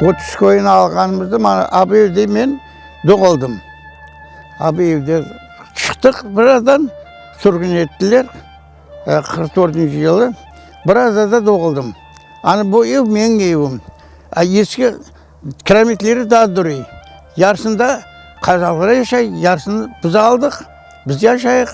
30 koyun alganımızda mana abi evde men doğaldım. Abi evde çıktık birazdan sürgün ettiler. 44. yılı. Biraz da doğaldım. Hani bu ev benim evim. Eski kiremitleri daha duruyor. Yarısında Kazaklara yaşay, yarısını biz aldık. Biz yaşayık.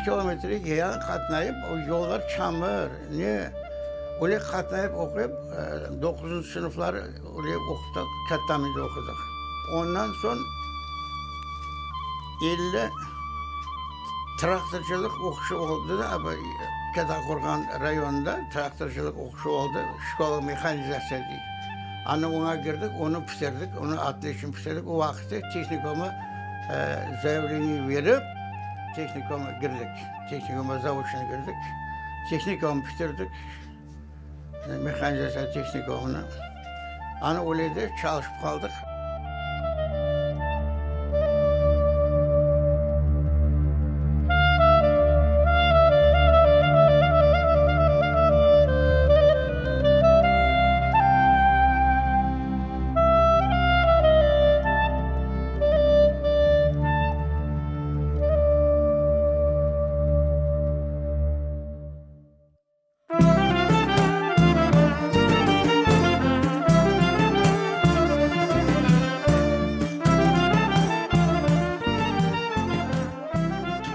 Kilometrelik yayan katlayıp o yollar çamur. Ne? Öyle katlayıp okuyup 9. sınıfları öyle okuduk, Kattamide okuduk. Ondan sonra 50 traktörcülük okuşu oldu da Katakorgan rayonunda traktörcülük okuşu oldu. Şkola mekanizasyon değil. Hani ona girdik, onu bitirdik, onu atlı için bitirdik. O vakitte teknikoma zevrini verip teknikoma girdik. Teknikoma zavuşuna girdik. Teknikomu bitirdik. Mekanizasyon teknikomunu. Hani öyle de çalışıp kaldık.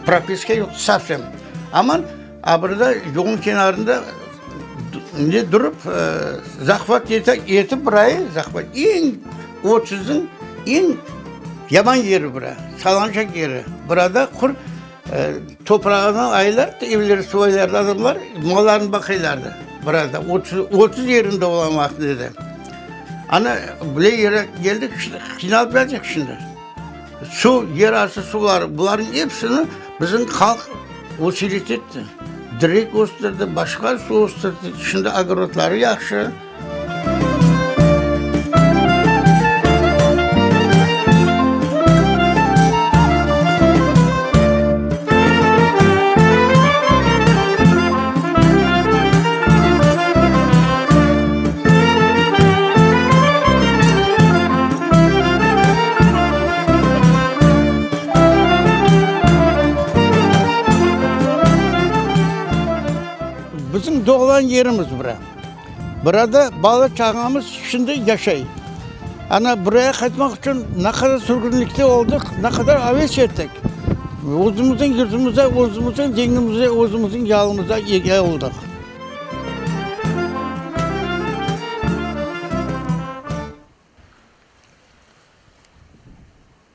Propiska yok safşem. Ama burada yolun kenarında ne durup zahvat yetip burayı zahvat en 30'un en yaban yeri bura. Salanacak yeri. Burada toprağına aylar da evleri suaylardı adamlar mallarını bakıyorlardı. Burada 30 yerinde olan vaktinde. Ana böyle yere geldik final verecek şimdi. Su, yeraltı suları bunların hepsini bizim halk usilet etti. Direkt gösterdi, başka su gösterdi. Şimdi agrotları yaxşı. Bizim doğulan yerimiz bura. Burada balı çağımız şimdi yaşay. Ana buraya kaçmak için ne kadar sürgünlükte olduk, ne kadar aves ettik. Özümüzün yurtumuza, özümüzün dengimize, özümüzün yağımıza ege olduk.